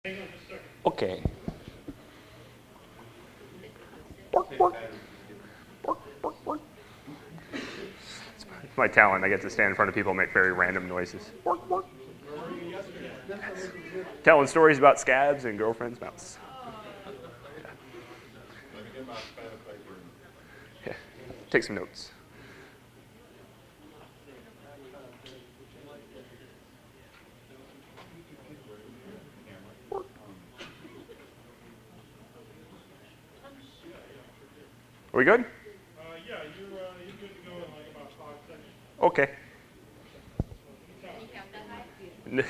Okay. It's my talent. I get to stand in front of people and make very random noises. Telling stories about scabs and girlfriends' mouths. Yeah. Take some notes. Are we good? Yeah, you're good to go in like about 5 seconds. Okay. Can you count that high?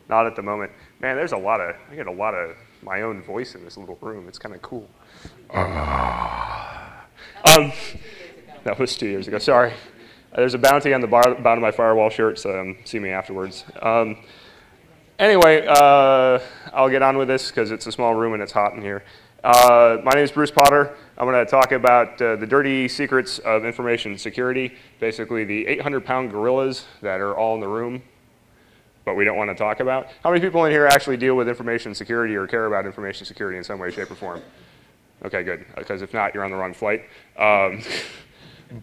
Not at the moment. Man, I get a lot of my own voice in this little room. It's kind of cool. That was 2 years ago. Sorry. There's a bounty on the bottom of my firewall shirt, so see me afterwards. Anyway, I'll get on with this because it's a small room and it's hot in here. My name is Bruce Potter. I'm going to talk about the dirty secrets of information security, basically the 800-pound gorillas that are all in the room, but we don't want to talk about. How many people in here actually deal with information security or care about information security in some way, shape, or form? Okay, good, because if not, you're on the wrong flight.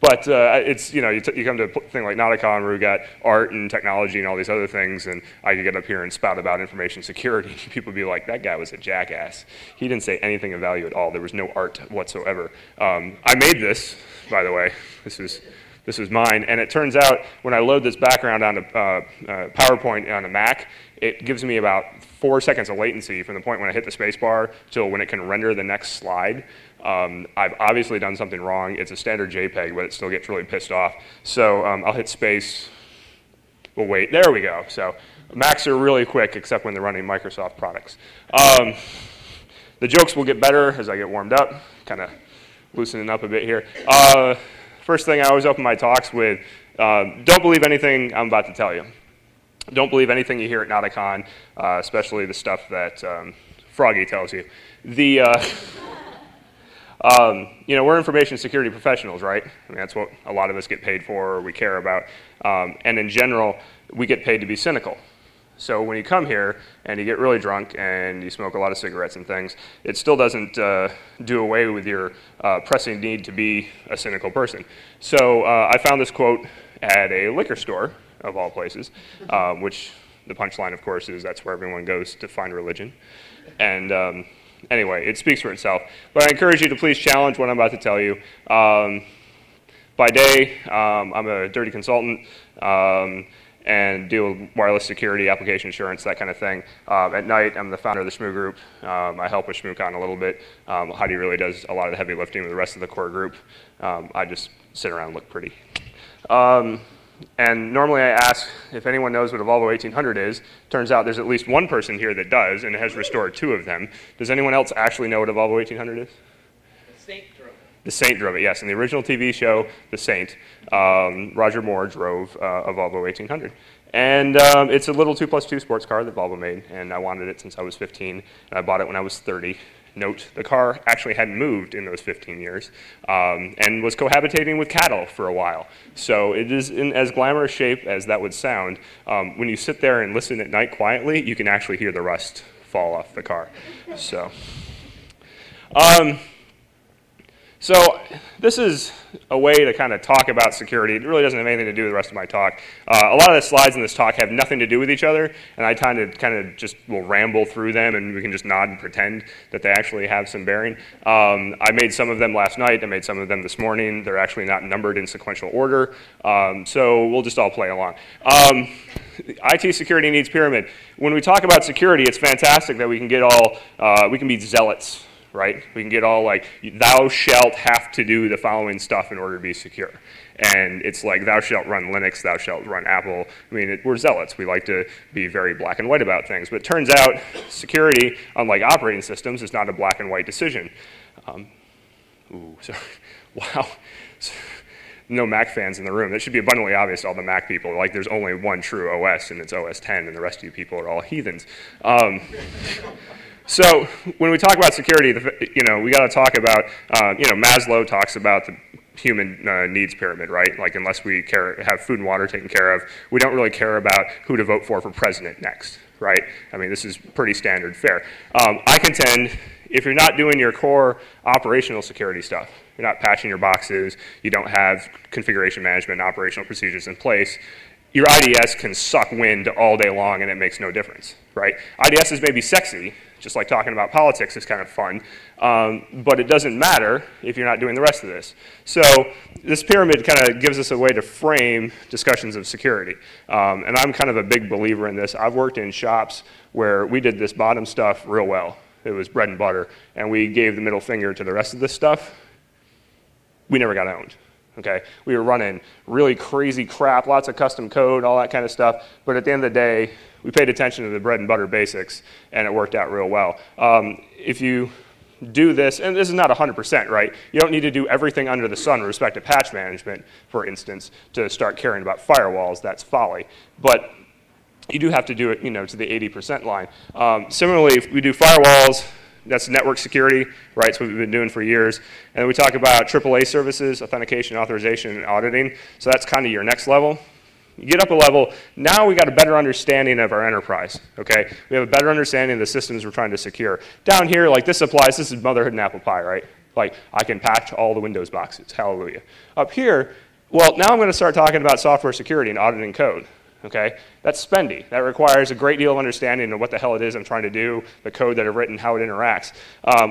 But it's, you come to a thing like NOTACON where we've got art and technology and all these other things, and I could get up here and spout about information security. People would be like, that guy was a jackass. He didn't say anything of value at all. There was no art whatsoever. I made this, by the way. This was mine, and it turns out when I load this background onto PowerPoint on a Mac, it gives me about 4 seconds of latency from the point when I hit the space bar till when it can render the next slide. I've obviously done something wrong. It's a standard JPEG, but it still gets really pissed off. So I'll hit space. We'll wait. There we go. So Macs are really quick, except when they're running Microsoft products. The jokes will get better as I get warmed up, kind of loosening up a bit here. First thing I always open my talks with, don't believe anything I'm about to tell you. Don't believe anything you hear at NOTACON, especially the stuff that Froggy tells you. We're information security professionals, right? I mean, that's what a lot of us get paid for or we care about. And in general, we get paid to be cynical. So when you come here and you get really drunk and you smoke a lot of cigarettes and things, it still doesn't do away with your pressing need to be a cynical person. So I found this quote at a liquor store, of all places, which the punchline, of course, is that's where everyone goes to find religion. And anyway, it speaks for itself. But I encourage you to please challenge what I'm about to tell you. By day, I'm a dirty consultant and deal with wireless security, application assurance, that kind of thing. At night, I'm the founder of the SHMU group. I help with SHMUcon a little bit. Heidi really does a lot of the heavy lifting with the rest of the core group. I just sit around and look pretty. And normally I ask if anyone knows what a Volvo 1800 is. Turns out there's at least one person here that does, and has restored 2 of them. Does anyone else actually know what a Volvo 1800 is? The Saint drove it. The Saint drove it, yes. In the original TV show, The Saint, Roger Moore drove a Volvo 1800. And it's a little 2+2 sports car that Volvo made, and I wanted it since I was 15, and I bought it when I was 30. Note, the car actually hadn't moved in those 15 years and was cohabitating with cattle for a while. So it is in as glamorous shape as that would sound. When you sit there and listen at night quietly, you can actually hear the rust fall off the car. So this is a way to kind of talk about security. It really doesn't have anything to do with the rest of my talk. A lot of the slides in this talk have nothing to do with each other, and I kind of just will ramble through them, and we can just nod and pretend that they actually have some bearing. I made some of them last night. I made some of them this morning. They're actually not numbered in sequential order, so we'll just all play along. IT security needs pyramid. When we talk about security, it's fantastic that we can be zealots. Right? We can get all like, thou shalt have to do the following stuff in order to be secure. And it's like, thou shalt run Linux, thou shalt run Apple. I mean, we're zealots. We like to be very black and white about things. But it turns out security, unlike operating systems, is not a black and white decision. Sorry. Wow. No Mac fans in the room. That should be abundantly obvious to all the Mac people. Like, there's only one true OS, and it's OS 10, and the rest of you people are all heathens. So when we talk about security, we got to talk about, Maslow talks about the human needs pyramid, right? Like, unless we have food and water taken care of, we don't really care about who to vote for president next, right? I mean, this is pretty standard fare. I contend if you're not doing your core operational security stuff, you're not patching your boxes, you don't have configuration management and operational procedures in place, your IDS can suck wind all day long and it makes no difference, right? IDSs may be sexy, just like talking about politics is kind of fun, but it doesn't matter if you're not doing the rest of this. So this pyramid kind of gives us a way to frame discussions of security. And I'm kind of a big believer in this. I've worked in shops where we did this bottom stuff real well. It was bread and butter, and we gave the middle finger to the rest of this stuff. We never got owned. Okay, we were running really crazy crap, lots of custom code, all that kind of stuff, but at the end of the day, we paid attention to the bread and butter basics, and it worked out real well. If you do this, and this is not 100%, right? You don't need to do everything under the sun with respect to patch management, for instance, to start caring about firewalls. That's folly. But you do have to do it, you know, to the 80% line. Similarly, if we do firewalls, that's network security, right? It's what we've been doing for years. And then we talk about AAA services, authentication, authorization, and auditing. So that's kind of your next level. You get up a level, now we got a better understanding of our enterprise, okay? We have a better understanding of the systems we're trying to secure. Down here, like this applies, this is motherhood and apple pie, right? Like I can patch all the Windows boxes, hallelujah. Up here, well, now I'm gonna start talking about software security and auditing code. Okay, that's spendy. That requires a great deal of understanding of what the hell it is I'm trying to do, the code that I've written, how it interacts.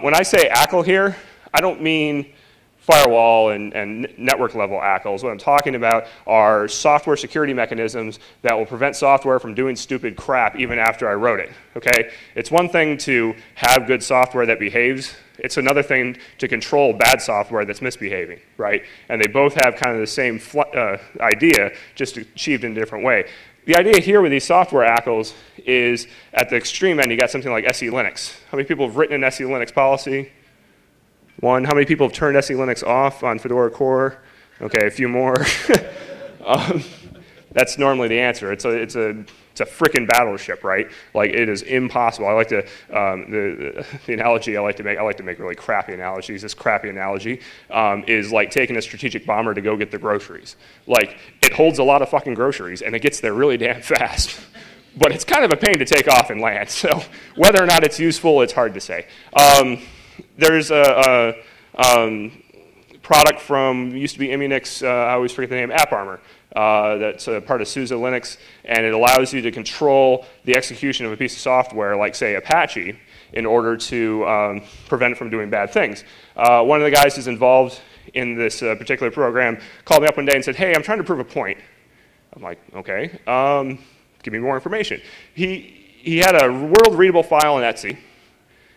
When I say ACL here, I don't mean firewall and network level ACLs. What I'm talking about are software security mechanisms that will prevent software from doing stupid crap even after I wrote it. Okay, it's one thing to have good software that behaves. It's another thing to control bad software that's misbehaving, right? And they both have kind of the same idea, just achieved in a different way. The idea here with these software ACLs is at the extreme end, you got something like SE Linux. How many people have written an SE Linux policy? One. How many people have turned SE Linux off on Fedora Core? Okay, a few more. That's normally the answer. It's a frickin' battleship, right? Like it is impossible. I like to the analogy I like to make really crappy analogies. This crappy analogy is like taking a strategic bomber to go get the groceries. Like it holds a lot of fucking groceries and it gets there really damn fast. But it's kind of a pain to take off and land. So whether or not it's useful, it's hard to say. There's a product from used to be Immunix. I always forget the name. AppArmor. That's a part of SUSE Linux, and it allows you to control the execution of a piece of software, like say Apache, in order to prevent it from doing bad things. One of the guys who's involved in this particular program called me up one day and said, "Hey, I'm trying to prove a point." I'm like, "Okay, give me more information." He had a world readable file in Etsy,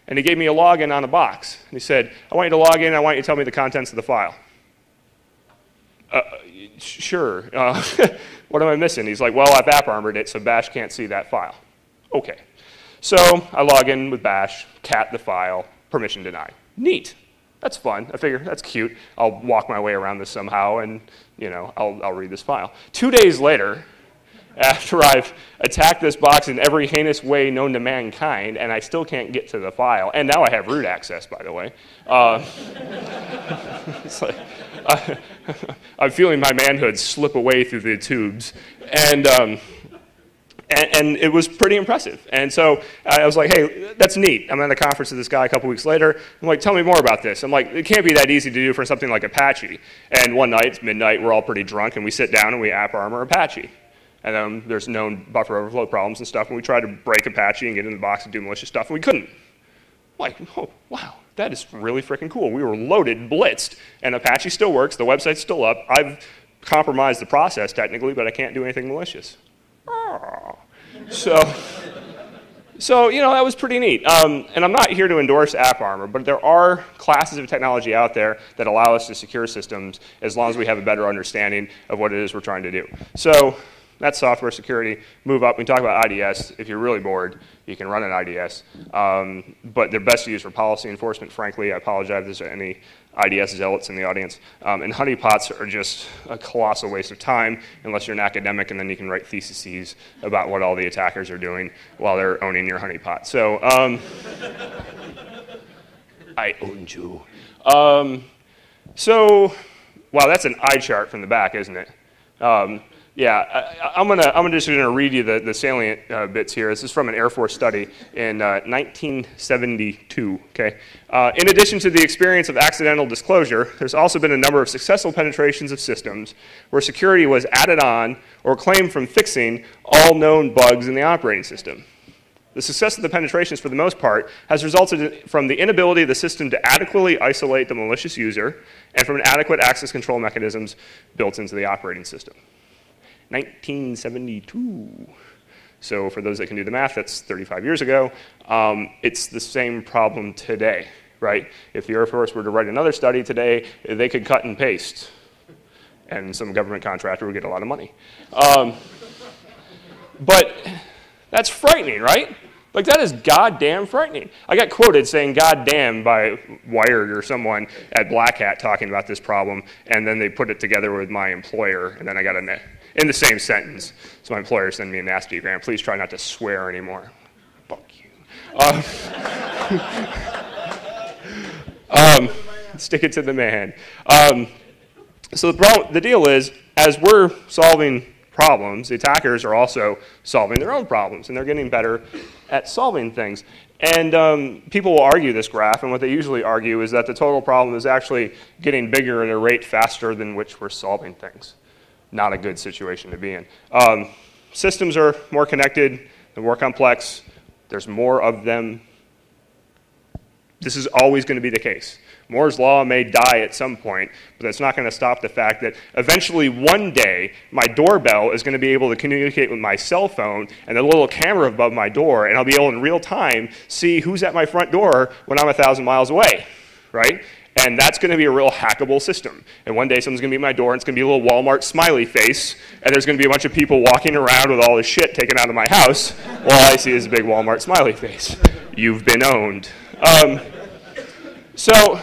and he gave me a login on a box. And he said, "I want you to log in. I want you to tell me the contents of the file." Sure. What am I missing? He's like, "Well, I've AppArmored it, so Bash can't see that file." Okay. So I log in with Bash, cat the file, permission denied. Neat. That's fun. I figure that's cute. I'll walk my way around this somehow, and you know, I'll read this file. 2 days later, after I've attacked this box in every heinous way known to mankind, and I still can't get to the file, and now I have root access, by the way. It's like, I'm feeling my manhood slip away through the tubes, and it was pretty impressive. And so I was like, "Hey, that's neat." I'm at a conference with this guy a couple weeks later. I'm like, "Tell me more about this." I'm like, "It can't be that easy to do for something like Apache." And one night, it's midnight, we're all pretty drunk, and we sit down and we AppArmor Apache. And then there's known buffer overflow problems and stuff, and we tried to break Apache and get in the box and do malicious stuff, and we couldn't. Like, oh, wow, that is really freaking cool. We were loaded, blitzed, and Apache still works. The website's still up. I've compromised the process technically, but I can't do anything malicious. Oh. So you know, that was pretty neat. And I'm not here to endorse AppArmor, but there are classes of technology out there that allow us to secure systems as long as we have a better understanding of what it is we're trying to do. So that's software security. Move up. We talk about IDS. If you're really bored, you can run an IDS. But they're best used for policy enforcement, frankly. I apologize if there's any IDS zealots in the audience. And honeypots are just a colossal waste of time unless you're an academic, and then you can write theses about what all the attackers are doing while they're owning your honeypot. So I owned you. So, wow, that's an eye chart from the back, isn't it? Yeah, I'm just gonna read you the salient bits here. This is from an Air Force study in 1972, okay? In addition to the experience of accidental disclosure, there's also been a number of successful penetrations of systems where security was added on or claimed from fixing all known bugs in the operating system. The success of the penetrations, for the most part, has resulted from the inability of the system to adequately isolate the malicious user and from inadequate access control mechanisms built into the operating system. 1972. So for those that can do the math, that's 35 years ago. It's the same problem today, right? If the Air Force were to write another study today, they could cut and paste, and some government contractor would get a lot of money. But that's frightening, right? Like, that is goddamn frightening. I got quoted saying goddamn by Wired or someone at Black Hat talking about this problem, and then they put it together with my employer, and then I got a in the same sentence. So my employer sent me a nasty gram. Please try not to swear anymore. Fuck you. Stick it to the man. So the deal is, as we're solving problems, the attackers are also solving their own problems, and they're getting better at solving things. And people will argue this graph, and what they usually argue is that the total problem is actually getting bigger at a rate faster than which we're solving things. Not a good situation to be in. Systems are more connected, they're more complex, there's more of them. This is always going to be the case. Moore's law may die at some point, but that's not going to stop the fact that eventually one day my doorbell is going to be able to communicate with my cell phone and a little camera above my door, and I'll be able in real time see who's at my front door when I'm 1,000 miles away, right? And that's going to be a real hackable system. And one day someone's going to be at my door, and it's going to be a little Walmart smiley face, and there's going to be a bunch of people walking around with all this shit taken out of my house, while all I see is a big Walmart smiley face. You've been owned. So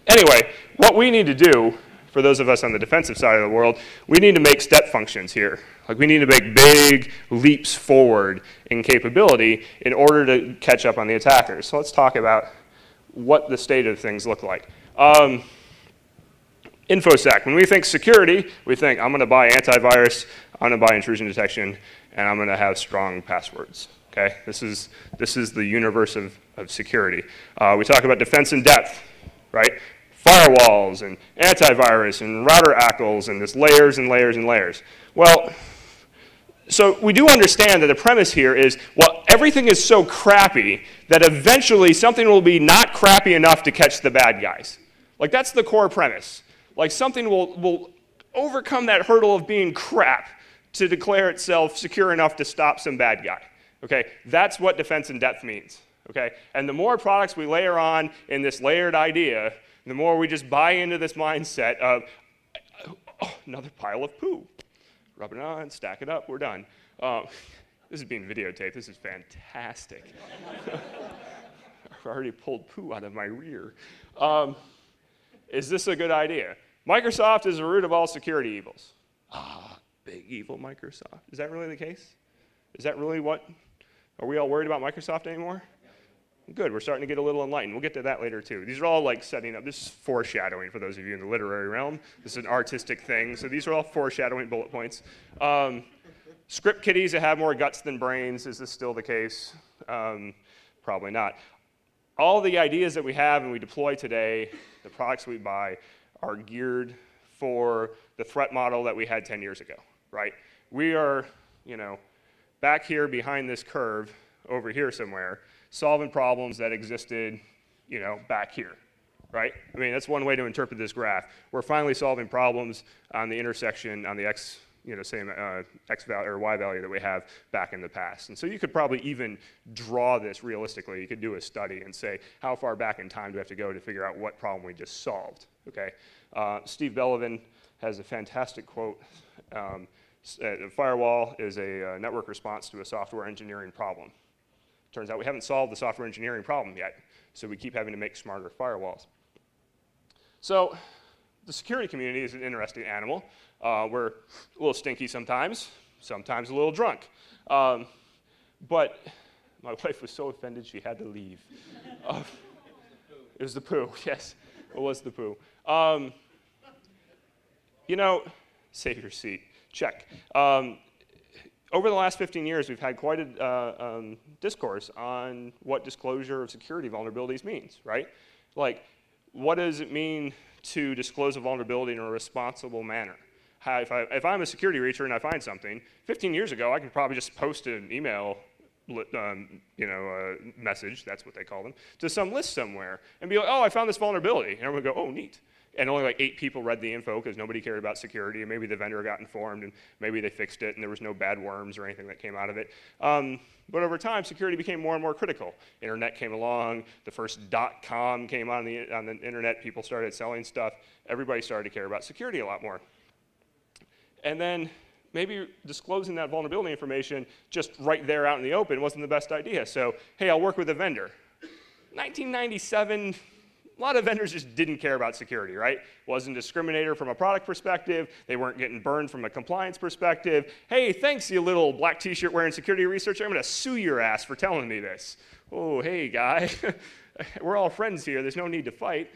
anyway, what we need to do, for those of us on the defensive side of the world, we need to make step functions here. Like, we need to make big leaps forward in capability in order to catch up on the attackers. So let's talk about what the state of things look like. InfoSec. When we think security, we think I'm going to buy antivirus, I'm going to buy intrusion detection, and I'm going to have strong passwords. Okay, this is the universe of security. We talk about defense in depth, right? Firewalls and antivirus and router ACLs and this layers and layers and layers. Well, so we do understand that the premise here is, well, everything is so crappy that eventually something will be not crappy enough to catch the bad guys. Like, that's the core premise. Like, something will overcome that hurdle of being crap to declare itself secure enough to stop some bad guy. Okay, that's what defense in depth means. Okay, and the more products we layer on in this layered idea, the more we just buy into this mindset of, oh, another pile of poo. Rub it on, stack it up, we're done. This is being videotaped. This is fantastic. I've already pulled poo out of my rear. Is this a good idea? Microsoft is the root of all security evils. Big evil Microsoft. Is that really the case? Is that really what? Are we all worried about Microsoft anymore? Good, we're starting to get a little enlightened. We'll get to that later too. These are all like setting up, this is foreshadowing for those of you in the literary realm. This is an artistic thing, so these are all foreshadowing bullet points. Script kiddies that have more guts than brains, is this still the case? Probably not. All the ideas that we have and we deploy today, the products we buy, are geared for the threat model that we had 10 years ago, right? We are, back here behind this curve, over here somewhere, solving problems that existed, back here, right? I mean, that's one way to interpret this graph. We're finally solving problems on the intersection, on the x, same x value or y value that we have back in the past. And so you could probably even draw this realistically. You could do a study and say, how far back in time do we have to go to figure out what problem we just solved, okay? Steve Bellevin has a fantastic quote. A firewall is a network response to a software engineering problem. Turns out we haven't solved the software engineering problem yet, so we keep having to make smarter firewalls. So the security community is an interesting animal. We're a little stinky sometimes a little drunk. But my wife was so offended she had to leave. It was the poo, yes, it was the poo. Save your seat. Check. Over the last 15 years, we've had quite a discourse on what disclosure of security vulnerabilities means, right? Like, what does it mean to disclose a vulnerability in a responsible manner? If I'm a security reacher and I find something, 15 years ago, I could probably just post an email message, that's what they call them, to some list somewhere, and be like, oh, I found this vulnerability. And everyone would go, oh, neat. And only like 8 people read the info because nobody cared about security, and maybe the vendor got informed, and maybe they fixed it, and there was no bad worms or anything that came out of it. But over time, security became more and more critical. Internet came along, the first .com came on the internet, people started selling stuff, everybody started to care about security a lot more. And then maybe disclosing that vulnerability information just right there out in the open wasn't the best idea. So, hey, I'll work with a vendor. 1997, a lot of vendors just didn't care about security, right? Wasn't a discriminator from a product perspective. They weren't getting burned from a compliance perspective. Hey, thanks, you little black t-shirt wearing security researcher. I'm going to sue your ass for telling me this. Oh, hey, guy. We're all friends here. There's no need to fight.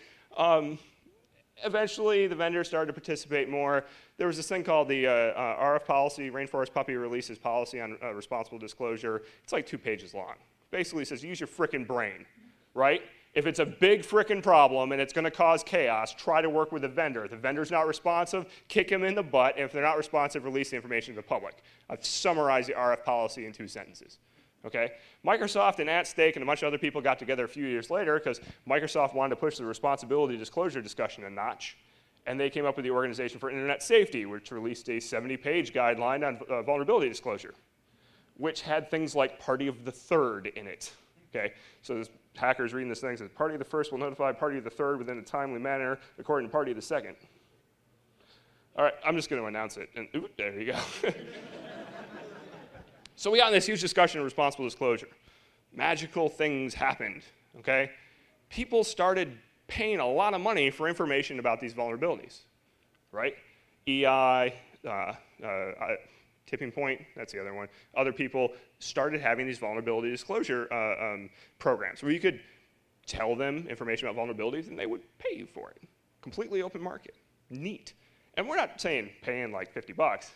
Eventually, the vendors started to participate more. There was this thing called the RF policy, Rainforest Puppy Releases Policy on Responsible Disclosure. It's like 2 pages long. Basically, it says use your frickin' brain, right? If it's a big frickin' problem and it's going to cause chaos, try to work with the vendor. If the vendor's not responsive, kick them in the butt. And if they're not responsive, release the information to the public. I've summarized the RF policy in 2 sentences. Okay? Microsoft and AtStake and a bunch of other people got together a few years later because Microsoft wanted to push the responsibility disclosure discussion a notch. And they came up with the Organization for Internet Safety, which released a 70-page guideline on vulnerability disclosure, which had things like party of the third in it. Okay? So this hacker's reading this thing, says party of the first will notify party of the third within a timely manner according to party of the second. All right, I'm just going to announce it. And ooh, there you go. So we got in this huge discussion of responsible disclosure. Magical things happened, okay? People started paying a lot of money for information about these vulnerabilities, right? EI, Tipping Point, that's the other one. Other people started having these vulnerability disclosure programs where you could tell them information about vulnerabilities and they would pay you for it. Completely open market. Neat. And we're not saying paying like 50 bucks.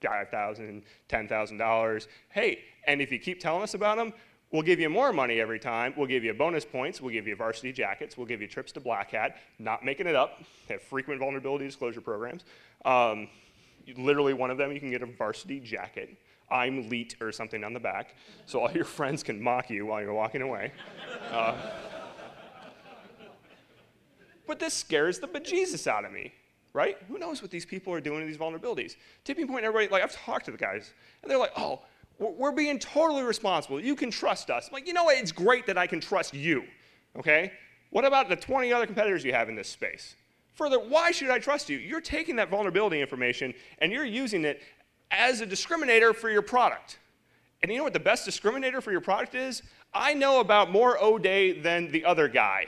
$5,000, $10,000. Hey, and if you keep telling us about them, we'll give you more money every time. We'll give you bonus points. We'll give you varsity jackets. We'll give you trips to Black Hat. Not making it up. They have frequent vulnerability disclosure programs. Literally one of them, you can get a varsity jacket. I'm Leet or something on the back, so all your friends can mock you while you're walking away. But this scares the bejesus out of me. Right? Who knows what these people are doing to these vulnerabilities? Tipping Point, everybody, like I've talked to the guys, and they're like, oh, we're being totally responsible. You can trust us. I'm like, you know what? It's great that I can trust you, okay? What about the 20 other competitors you have in this space? Further, why should I trust you? You're taking that vulnerability information, and you're using it as a discriminator for your product. And you know what the best discriminator for your product is? I know about more O-Day than the other guy.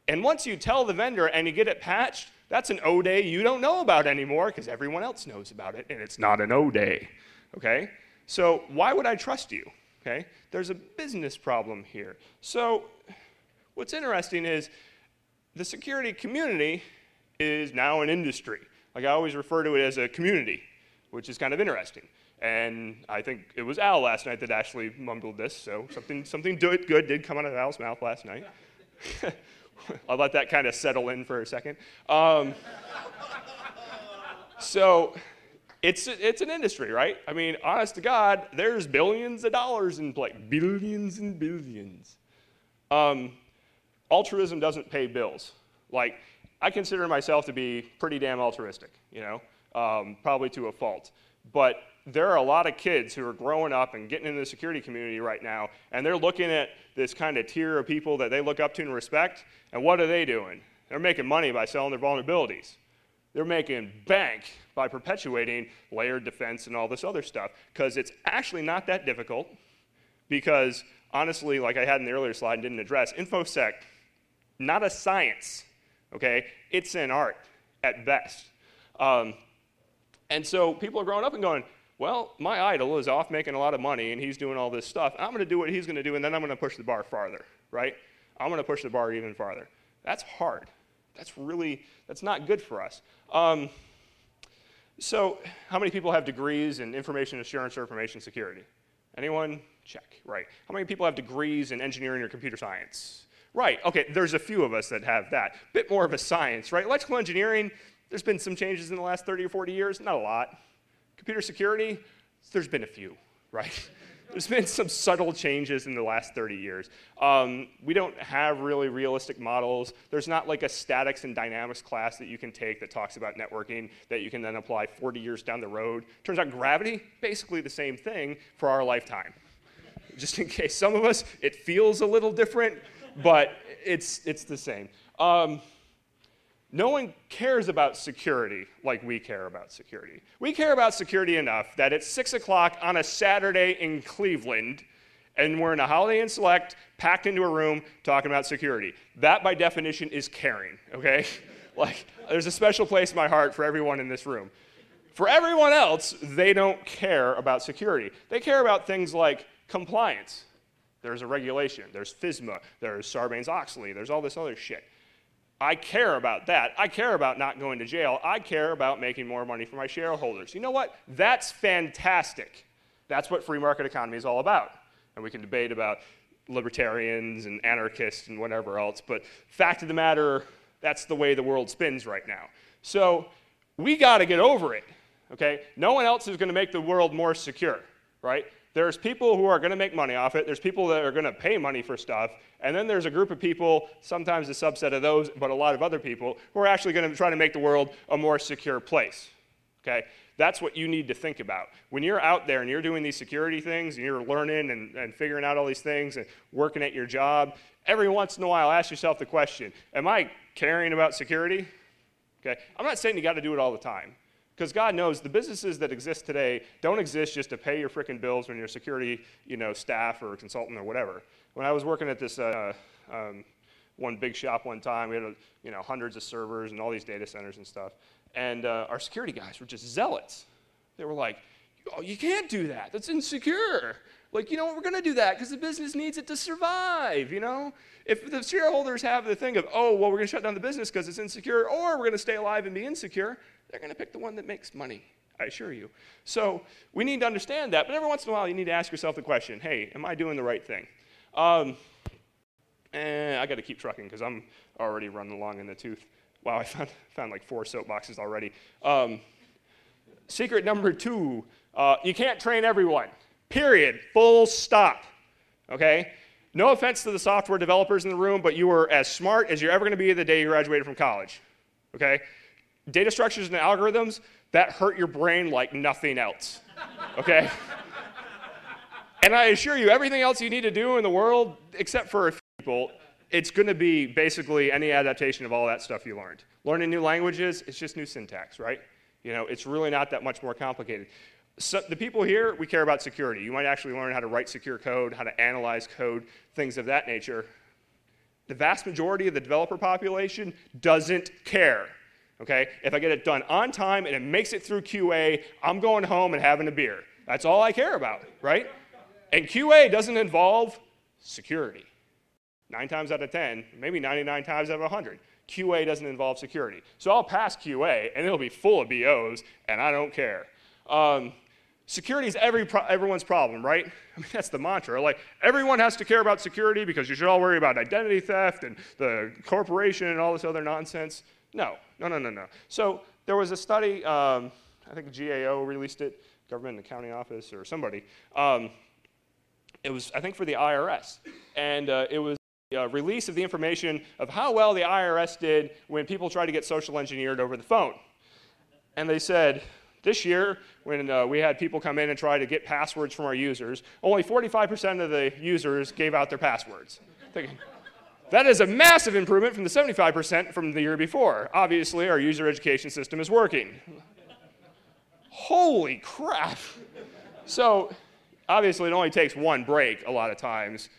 And once you tell the vendor and you get it patched, that's an O-Day you don't know about anymore because everyone else knows about it, and it's not an O-Day, okay? So why would I trust you, okay? There's a business problem here. So what's interesting is the security community is now an industry. Like I always refer to it as a community, which is kind of interesting. And I think it was Al last night that actually mumbled this, so something good did come out of Al's mouth last night. I'll let that kind of settle in for a second. So it's an industry, right? I mean, honest to God, there's billions of dollars in play. Billions and billions. Altruism doesn't pay bills. Like, I consider myself to be pretty damn altruistic, you know, probably to a fault. But there are a lot of kids who are growing up and getting into the security community right now, and they're looking at this kind of tier of people that they look up to and respect, and what are they doing? They're making money by selling their vulnerabilities. They're making bank by perpetuating layered defense and all this other stuff, because it's actually not that difficult, because honestly, like I had in the earlier slide and didn't address, InfoSec, not a science, okay? It's an art at best. And so people are growing up and going, well, my idol is off making a lot of money and he's doing all this stuff. I'm going to do what he's going to do and then I'm going to push the bar farther, right? I'm going to push the bar even farther. That's hard. That's not good for us. So how many people have degrees in information assurance or information security? Anyone? Check, right. How many people have degrees in engineering or computer science? Right, okay, there's a few of us that have that. Bit more of a science, right? Electrical engineering, there's been some changes in the last 30 or 40 years, not a lot. Computer security, there's been a few, right? There's been some subtle changes in the last 30 years. We don't have really realistic models. There's not like a statics and dynamics class that you can take that talks about networking that you can then apply 40 years down the road. Turns out gravity, basically the same thing for our lifetime. Just in case some of us, it feels a little different, but it's the same. No one cares about security like we care about security. We care about security enough that it's 6 o'clock on a Saturday in Cleveland, and we're in a Holiday Inn Select, packed into a room, talking about security. That, by definition, is caring, okay? Like, there's a special place in my heart for everyone in this room. For everyone else, they don't care about security. They care about things like compliance. There's a regulation. There's FSMA. There's Sarbanes-Oxley. There's all this other shit. I care about that. I care about not going to jail. I care about making more money for my shareholders. You know what? That's fantastic. That's what free market economy is all about. And we can debate about libertarians and anarchists and whatever else, but fact of the matter, that's the way the world spins right now. So we got to get over it, okay? No one else is going to make the world more secure, right? There's people who are going to make money off it. There's people that are going to pay money for stuff. And then there's a group of people, sometimes a subset of those, but a lot of other people, who are actually going to try to make the world a more secure place. Okay? That's what you need to think about. When you're out there and you're doing these security things and you're learning and figuring out all these things and working at your job, every once in a while ask yourself the question, am I caring about security? Okay? I'm not saying you got to do it all the time. Because God knows the businesses that exist today don't exist just to pay your frickin' bills when you're security, staff or consultant or whatever. When I was working at this one big shop one time, we had hundreds of servers and all these data centers and stuff, and our security guys were just zealots. They were like, "Oh, you can't do that. That's insecure. Like, we're going to do that because the business needs it to survive. If the shareholders have the thing of, oh, well, we're going to shut down the business because it's insecure, or we're going to stay alive and be insecure, they're going to pick the one that makes money, I assure you. So we need to understand that, but every once in a while you need to ask yourself the question, hey, am I doing the right thing? I got to keep trucking because I'm already running along in the tooth. Wow, I found like 4 soapboxes already. Secret number 2, you can't train everyone, period, full stop, okay? No offense to the software developers in the room, but you are as smart as you're ever going to be the day you graduated from college, okay? Data structures and algorithms, that hurt your brain like nothing else, okay? And I assure you, everything else you need to do in the world, except for a few people, it's going to be basically any adaptation of all that stuff you learned. Learning new languages, it's just new syntax, right? It's really not that much more complicated. So the people here, we care about security. You might actually learn how to write secure code, how to analyze code, things of that nature. The vast majority of the developer population doesn't care. Okay? If I get it done on time and it makes it through QA, I'm going home and having a beer. That's all I care about, right? And QA doesn't involve security. 9 times out of 10, maybe 99 times out of 100, QA doesn't involve security. So I'll pass QA, and it'll be full of BOs, and I don't care. Security is everyone's problem, right? I mean, that's the mantra. Like, everyone has to care about security because you should all worry about identity theft and the corporation and all this other nonsense. No. So there was a study, I think GAO released it, Government and Accounting Office or somebody. It was, I think, for the IRS. And it was a release of the information of how well the IRS did when people tried to get social engineered over the phone. And they said, this year, when we had people come in and try to get passwords from our users, only 45% of the users gave out their passwords. Thinking, that is a massive improvement from the 75% from the year before. Obviously, our user education system is working. Holy crap. So, obviously, it only takes one break a lot of times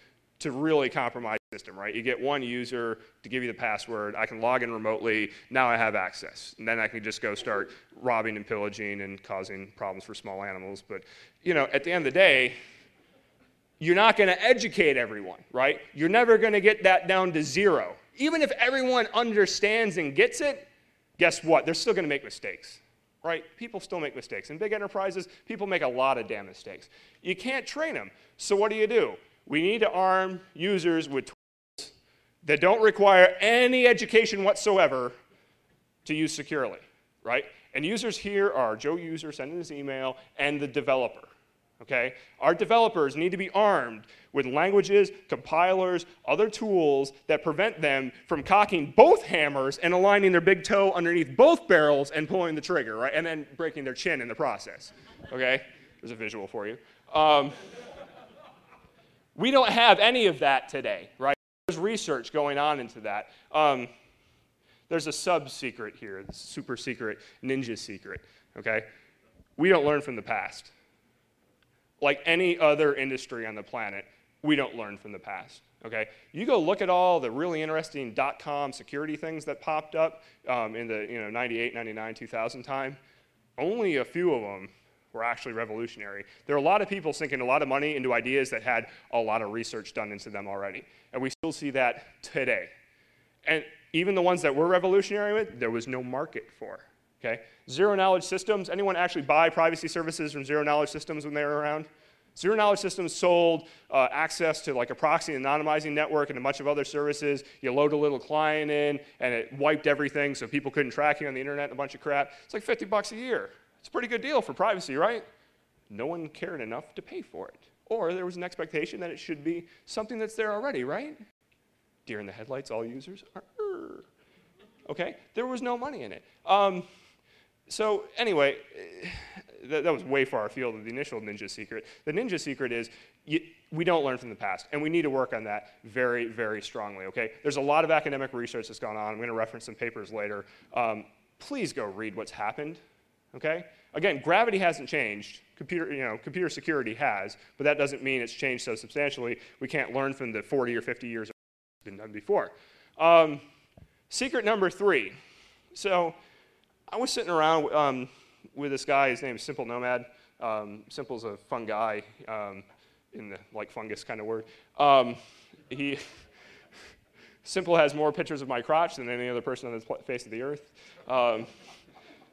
to really compromise the system, right? You get one user to give you the password. I can log in remotely. Now I have access. And then I can just go start robbing and pillaging and causing problems for small animals. But, at the end of the day, you're not going to educate everyone, right? You're never going to get that down to 0. Even if everyone understands and gets it, guess what? They're still going to make mistakes, right? People still make mistakes. In big enterprises, people make a lot of damn mistakes. You can't train them. So what do? We need to arm users with tools that don't require any education whatsoever to use securely, right? And users here are Joe user sending his email and the developer, okay? Our developers need to be armed with languages, compilers, other tools that prevent them from cocking both hammers and aligning their big toe underneath both barrels and pulling the trigger, right? And then breaking their chin in the process, okay? There's a visual for you. We don't have any of that today, right? There's research going on into that. There's a sub-secret here, the super secret ninja secret, okay? We don't learn from the past. Like any other industry on the planet, we don't learn from the past, okay? You go look at all the really interesting .com security things that popped up in the 98, 99, 2000 time. Only a few of them were actually revolutionary. There are a lot of people sinking a lot of money into ideas that had a lot of research done into them already. And we still see that today. And even the ones that were revolutionary with, there was no market for, okay? Zero-knowledge systems, anyone actually buy privacy services from zero-knowledge systems when they were around? Zero-knowledge systems sold access to like a proxy and anonymizing network and a bunch of other services. You load a little client in, and it wiped everything so people couldn't track you on the internet and a bunch of crap. It's like $50 a year. It's a pretty good deal for privacy, right? No one cared enough to pay for it. Or there was an expectation that it should be something that's there already, right? Deer in the headlights, all users are, okay? There was no money in it. So anyway, that was way far afield of the initial ninja secret. The ninja secret is we don't learn from the past, and we need to work on that very, very strongly, okay? There's a lot of academic research that's gone on. I'm going to reference some papers later. Please go read what's happened, okay? Again, gravity hasn't changed. Computer security has, but that doesn't mean it's changed so substantially we can't learn from the 40 or 50 years that's been done before. Secret number 3. So I was sitting around with this guy. His name is Simple Nomad. Simple's a fun guy in the like fungus kind of word. Simple has more pictures of my crotch than any other person on the face of the earth.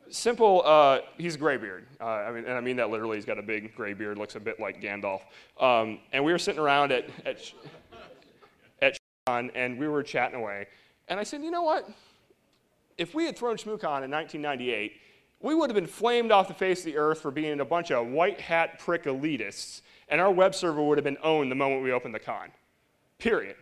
Simple, he's a graybeard. And I mean that literally. He's got a big gray beard, looks a bit like Gandalf. And we were sitting around at Shmookan, and we were chatting away. And I said, you know what? If we had thrown Shmookan in 1998, we would have been flamed off the face of the earth for being a bunch of white hat prick elitists, and our web server would have been owned the moment we opened the con. Period.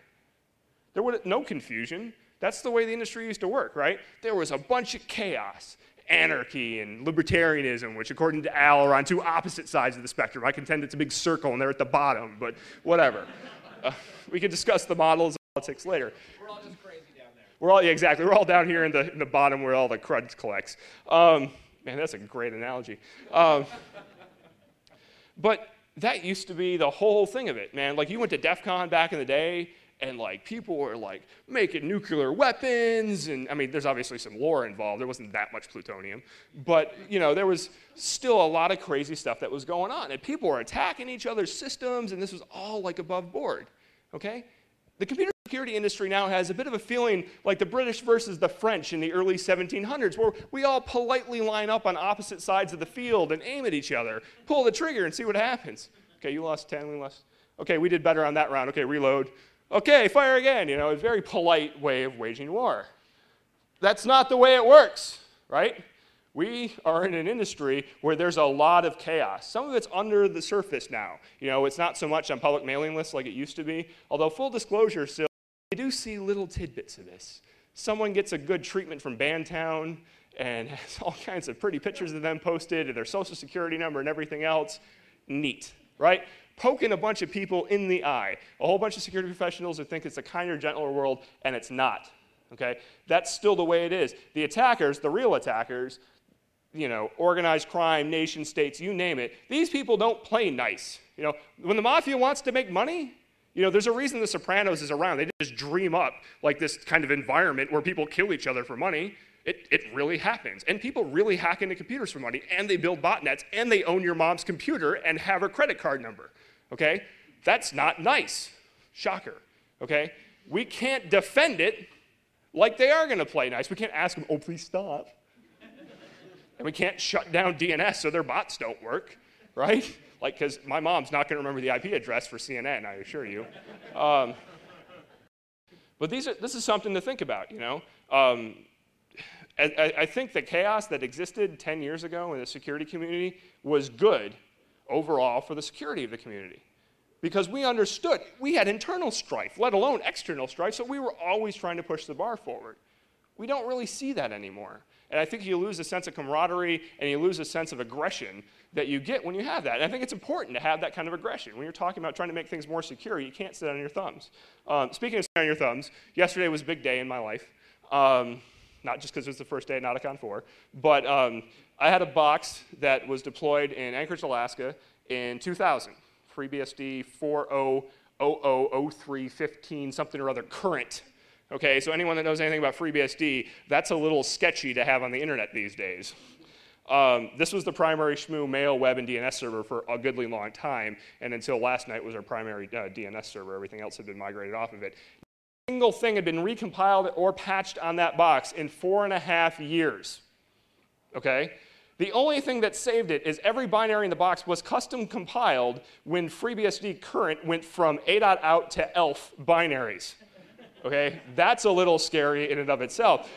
There would no confusion. That's the way the industry used to work, right? There was a bunch of chaos, anarchy, and libertarianism, which according to Al are on two opposite sides of the spectrum. I contend it's a big circle and they're at the bottom, but whatever. We could discuss the models of politics later. We're all just crazy down there. Yeah, exactly. We're all down here in the bottom where all the crud collects. Man, that's a great analogy. But that used to be the whole thing of it, man. Like, you went to DEF CON back in the day, and like people were like making nuclear weapons, and I mean, there's obviously some lore involved. There wasn't that much plutonium, but there was still a lot of crazy stuff that was going on, and people were attacking each other's systems, and this was all like above board. Okay, the computer security industry now has a bit of a feeling like the British versus the French in the early 1700s, where we all politely line up on opposite sides of the field and aim at each other, pull the trigger, and see what happens. Okay, you lost 10, we lost. Okay, we did better on that round. Okay, reload. Okay, fire again. A very polite way of waging war. That's not the way it works, right? We are in an industry where there's a lot of chaos. Some of it's under the surface now. It's not so much on public mailing lists like it used to be, although full disclosure still, I do see little tidbits of this. Someone gets a good treatment from Bandtown and has all kinds of pretty pictures of them posted and their social security number and everything else. Neat, right? Poking a bunch of people in the eye. A whole bunch of security professionals who think it's a kinder, gentler world, and it's not, okay? That's still the way it is. The attackers, the real attackers, organized crime, nation states, you name it, these people don't play nice. When the mafia wants to make money, there's a reason The Sopranos is around. They just dream up like this kind of environment where people kill each other for money. It really happens. And people really hack into computers for money, and they build botnets, and they own your mom's computer and have her credit card number, okay? That's not nice. Shocker, okay? We can't defend it like they are going to play nice. We can't ask them, oh, please stop. And we can't shut down DNS so their bots don't work, right? Like, because my mom's not going to remember the IP address for CNN, I assure you. But this is something to think about, you know. I think the chaos that existed 10 years ago in the security community was good overall for the security of the community. Because we understood, we had internal strife, let alone external strife, so we were always trying to push the bar forward. We don't really see that anymore. And I think you lose a sense of camaraderie and you lose a sense of aggression that you get when you have that. And I think it's important to have that kind of aggression. When you're talking about trying to make things more secure, you can't sit on your thumbs. Speaking of sitting on your thumbs, yesterday was a big day in my life. Not just because it was the first day at NOTACON 4, but I had a box that was deployed in Anchorage, Alaska in 2000. FreeBSD 40000315 something or other current. Okay, so anyone that knows anything about FreeBSD, that's a little sketchy to have on the internet these days. This was the primary shmoo mail, web, and DNS server for a goodly long time, and until last night was our primary DNS server. Everything else had been migrated off of it. A single thing had been recompiled or patched on that box in 4.5 years. Okay? The only thing that saved it is every binary in the box was custom compiled when FreeBSD current went from A.out to ELF binaries. Okay? That's a little scary in and of itself.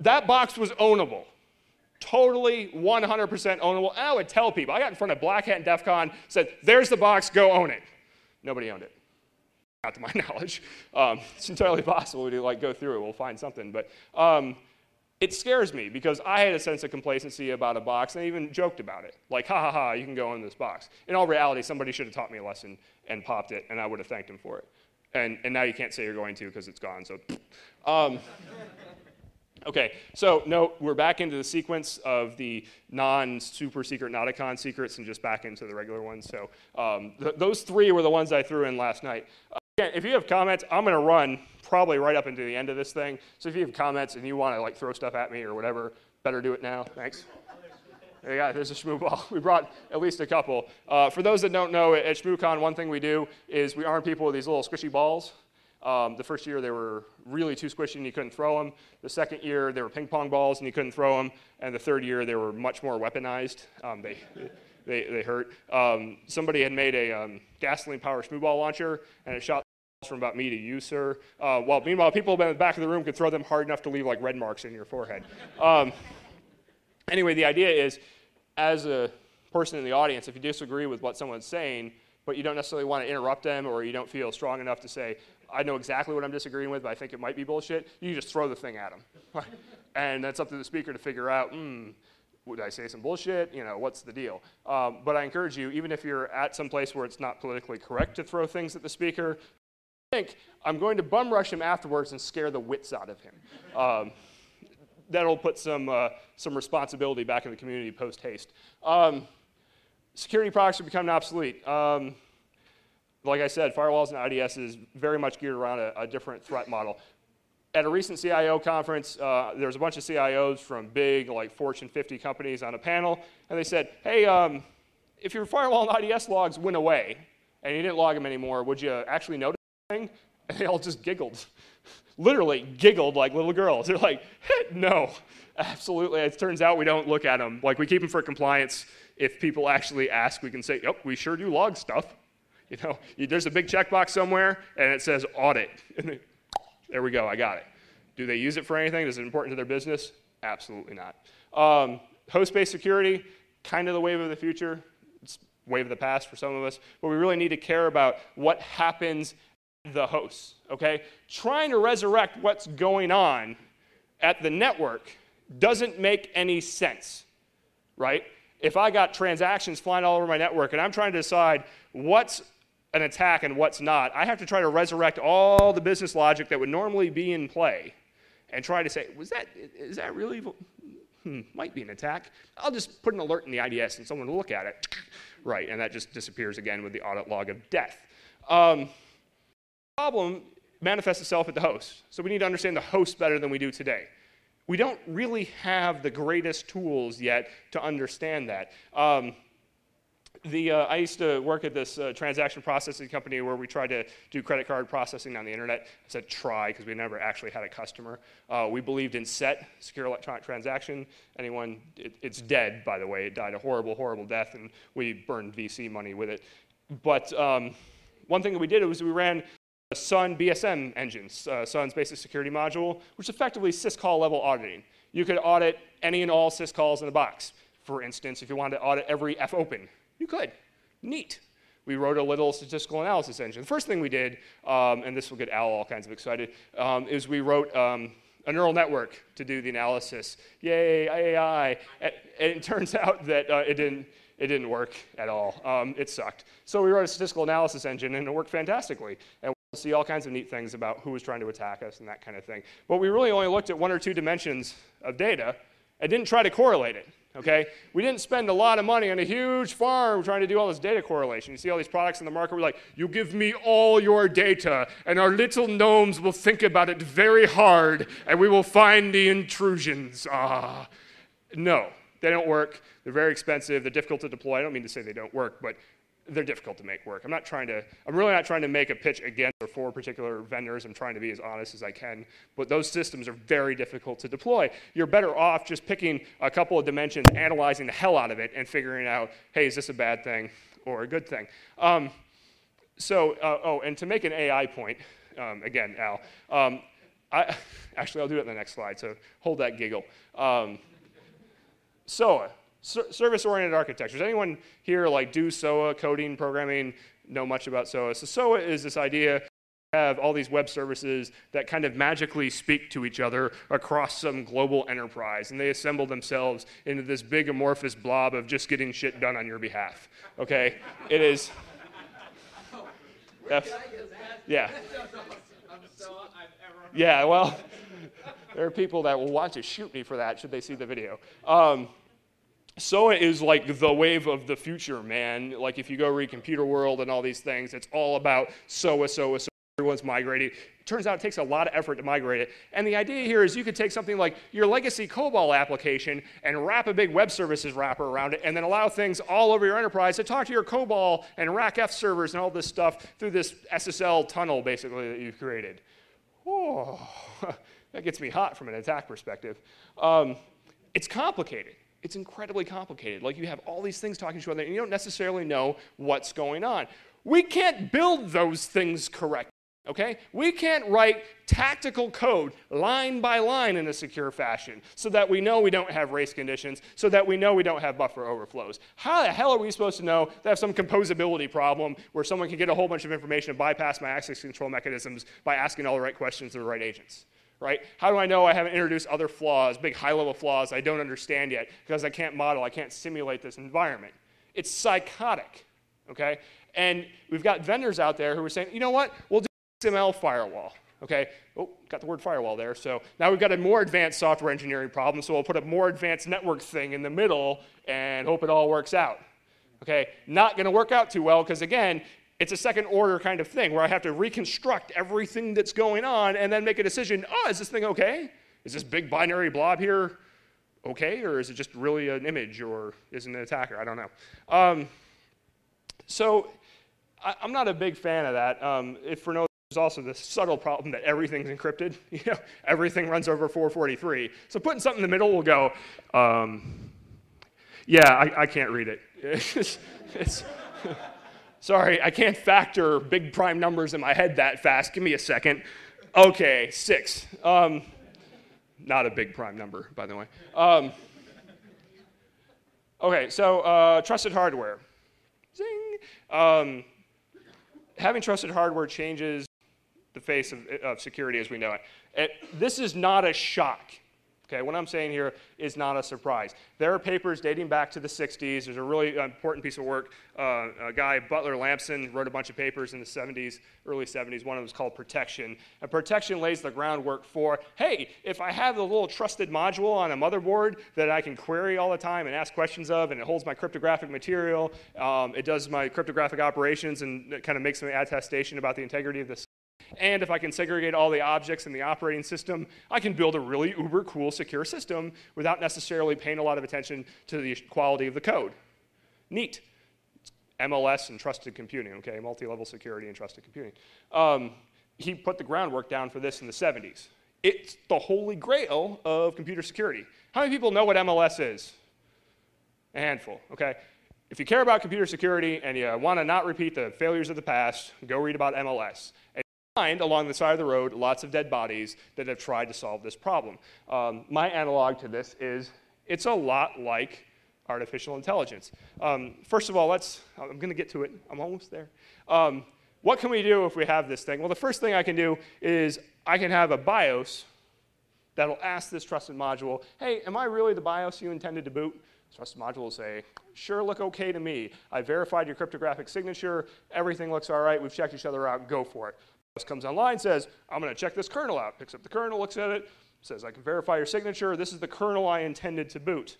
That box was ownable. Totally 100% ownable. And I would tell people, I got in front of Black Hat and DEF CON, said, there's the box, go own it. Nobody owned it. Not to my knowledge. It's entirely possible to like go through it, we'll find something. But it scares me because I had a sense of complacency about a box, and I even joked about it. Like, ha ha ha, you can go own this box. In all reality, somebody should have taught me a lesson and popped it, and I would have thanked him for it. And now you can't say you're going to because it's gone, so. Okay, so no, we're back into the sequence of the non-super secret NOTACON secrets and just back into the regular ones. So those three were the ones I threw in last night. Again, if you have comments, I'm going to run probably right up into the end of this thing. So if you have comments and you want to like throw stuff at me or whatever, better do it now. Thanks. There you go, there's a shmoo ball. We brought at least a couple. For those that don't know, at ShmooCon, one thing we do is we arm people with these little squishy balls. The first year they were really too squishy and you couldn't throw them. The second year they were ping pong balls and you couldn't throw them. And the third year they were much more weaponized. They hurt. Somebody had made a gasoline-powered shmoo ball launcher and it shot balls from about me to you, sir. While meanwhile, people in the back of the room could throw them hard enough to leave like red marks in your forehead. Anyway, the idea is, as a person in the audience, if you disagree with what someone's saying, but you don't necessarily want to interrupt them or you don't feel strong enough to say, I know exactly what I'm disagreeing with, but I think it might be bullshit, you just throw the thing at them. And that's up to the speaker to figure out, would I say some bullshit? You know, what's the deal? But I encourage you, even if you're at some place where it's not politically correct to throw things at the speaker, think, I'm going to bum rush him afterwards and scare the wits out of him. That'll put some responsibility back in the community post-haste. Security products are becoming obsolete. Like I said, firewalls and IDS is very much geared around a different threat model. At a recent CIO conference, there was a bunch of CIOs from big, like Fortune 50 companies on a panel, and they said, hey, if your firewall and IDS logs went away and you didn't log them anymore, would you actually notice anything? And they all just giggled. Literally giggled like little girls. They're like, no, absolutely. It turns out we don't look at them. Like, we keep them for compliance. If people actually ask, we can say, yep, we sure do log stuff. You know, there's a big checkbox somewhere, and it says audit. And there we go, I got it. Do they use it for anything? Is it important to their business? Absolutely not. Host-based security, kind of the wave of the future. It's wave of the past for some of us. But we really need to care about what happens at the hosts, okay? Trying to resurrect what's going on at the network doesn't make any sense, right? If I got transactions flying all over my network and I'm trying to decide what's an attack and what's not, I have to try to resurrect all the business logic that would normally be in play and try to say, is that really, might be an attack. I'll just put an alert in the IDS and someone will look at it. Right, and that just disappears again with the audit log of death. The problem manifests itself at the host. So we need to understand the host better than we do today. We don't really have the greatest tools yet to understand that. I used to work at this transaction processing company where we tried to do credit card processing on the internet. I said try because we never actually had a customer. We believed in SET, secure electronic transaction. It's dead, by the way. It died a horrible, horrible death, and we burned VC money with it. But one thing that we did was we ran Sun BSM engines, Sun's basic security module, which is effectively syscall level auditing. You could audit any and all syscalls in the box. For instance, if you wanted to audit every fopen, you could. Neat. We wrote a little statistical analysis engine. The first thing we did, and this will get Al all kinds of excited, is we wrote a neural network to do the analysis. Yay, AI. And it turns out that it didn't work at all. It sucked. So we wrote a statistical analysis engine, and it worked fantastically. And we'll see all kinds of neat things about who was trying to attack us and that kind of thing. But we really only looked at 1 or 2 dimensions of data and didn't try to correlate it. Okay? We didn't spend a lot of money on a huge farm trying to do all this data correlation. You see all these products in the market, we're like, you give me all your data, and our little gnomes will think about it very hard, and we will find the intrusions. No, they don't work. They're very expensive. They're difficult to deploy. I don't mean to say they don't work, but they're difficult to make work. I'm really not trying to make a pitch against or for particular vendors. I'm trying to be as honest as I can. But those systems are very difficult to deploy. You're better off just picking a couple of dimensions, analyzing the hell out of it, and figuring out, hey, is this a bad thing or a good thing? And to make an AI point, again, Al, actually, I'll do it in the next slide, so hold that giggle. SOA. Service-oriented architectures. Anyone here do SOA, coding, programming, know much about SOA? So SOA is this idea to have all these web services that kind of magically speak to each other across some global enterprise, and they assemble themselves into this big amorphous blob of just getting shit done on your behalf. Okay? It is. Yeah. Yeah, well, there are people that will want to shoot me for that should they see the video. SOA is like the wave of the future, man. Like if you go read Computer World and all these things, it's all about SOA. Everyone's migrating. It turns out it takes a lot of effort to migrate it. And the idea here is you could take something like your legacy COBOL application and wrap a big web services wrapper around it and then allow things all over your enterprise to talk to your COBOL and RACF servers and all this stuff through this SSL tunnel, basically, that you've created. Oh, that gets me hot from an attack perspective. It's complicated. It's incredibly complicated. Like you have all these things talking to each other, and you don't necessarily know what's going on. We can't build those things correctly, okay? We can't write tactical code line by line in a secure fashion so that we know we don't have race conditions, so that we know we don't have buffer overflows. How the hell are we supposed to know that I have some composability problem where someone can get a whole bunch of information and bypass my access control mechanisms by asking all the right questions to the right agents? Right? How do I know I haven't introduced other flaws, big high-level flaws I don't understand yet because I can't model, I can't simulate this environment? It's psychotic, okay? And we've got vendors out there who are saying, you know what, we'll do XML firewall, okay? Oh, got the word firewall there. So now we've got a more advanced software engineering problem, so we'll put a more advanced network thing in the middle and hope it all works out, okay? Not going to work out too well because, again, it's a second order kind of thing where I have to reconstruct everything that's going on and then make a decision, is this thing okay? Is this big binary blob here okay? Or is it just really an image or is it an attacker? I don't know. So I'm not a big fan of that. If for no, there's also this subtle problem that everything's encrypted. Everything runs over 443. So putting something in the middle will go, I can't read it. it's Sorry, I can't factor big prime numbers in my head that fast. Give me a second. Okay, 6. Not a big prime number, by the way. Okay, so trusted hardware. Zing. Having trusted hardware changes the face of security as we know it. This is not a shock. Okay, what I'm saying here is not a surprise. There are papers dating back to the 60s. There's a really important piece of work. A guy, Butler Lampson, wrote a bunch of papers in the 70s, early 70s. One of them was called Protection. And Protection lays the groundwork for, hey, if I have a little trusted module on a motherboard that I can query all the time and ask questions of, and it holds my cryptographic material, it does my cryptographic operations, and it kind of makes an attestation about the integrity of the and if I can segregate all the objects in the operating system, I can build a really uber cool secure system without necessarily paying a lot of attention to the quality of the code. Neat. It's MLS and trusted computing, okay, multi-level security and trusted computing. He put the groundwork down for this in the 70s. It's the holy grail of computer security. How many people know what MLS is? A handful, okay? If you care about computer security and you want to not repeat the failures of the past, go read about MLS. And you find along the side of the road lots of dead bodies that have tried to solve this problem. My analog to this is it's a lot like artificial intelligence. First of all, I'm going to get to it. I'm almost there. What can we do if we have this thing? Well, the first thing I can do is I can have a BIOS that'll ask this trusted module, hey, am I really the BIOS you intended to boot? The trusted module will say, sure, look okay to me. I verified your cryptographic signature. Everything looks all right. We've checked each other out. Go for it. BIOS comes online, says, I'm going to check this kernel out. Picks up the kernel, looks at it, says, I can verify your signature. This is the kernel I intended to boot.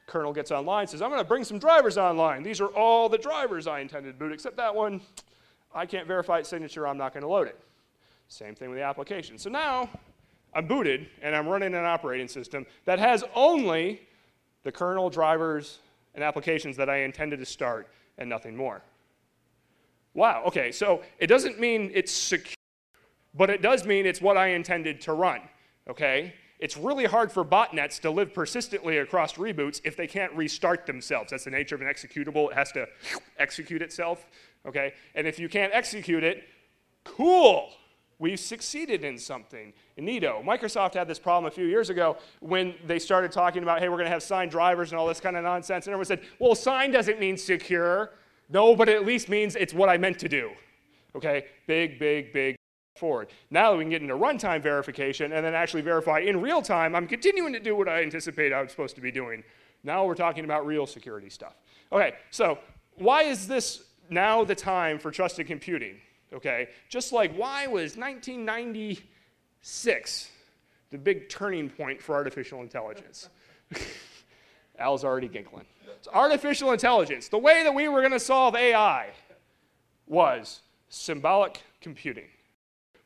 Kernel gets online, says, I'm going to bring some drivers online. These are all the drivers I intended to boot, except that one. I can't verify its signature. I'm not going to load it. Same thing with the application. So now I'm booted, and I'm running an operating system that has only the kernel, drivers, and applications that I intended to start, and nothing more. Wow, okay, so it doesn't mean it's secure, but it does mean it's what I intended to run, okay? It's really hard for botnets to live persistently across reboots if they can't restart themselves. That's the nature of an executable. It has to execute itself, okay? And if you can't execute it, cool. We've succeeded in something. Neato. Microsoft had this problem a few years ago when they started talking about, hey, we're going to have signed drivers and all this kind of nonsense. And everyone said, well, signed doesn't mean secure. No, but it at least means it's what I meant to do, okay? Big forward. Now we can get into runtime verification and then actually verify in real time I'm continuing to do what I anticipated I was supposed to be doing. Now we're talking about real security stuff. Okay, so why is this now the time for trusted computing? Okay, just like why was 1996 the big turning point for artificial intelligence? Al's already giggling. So artificial intelligence, the way that we were going to solve AI was symbolic computing.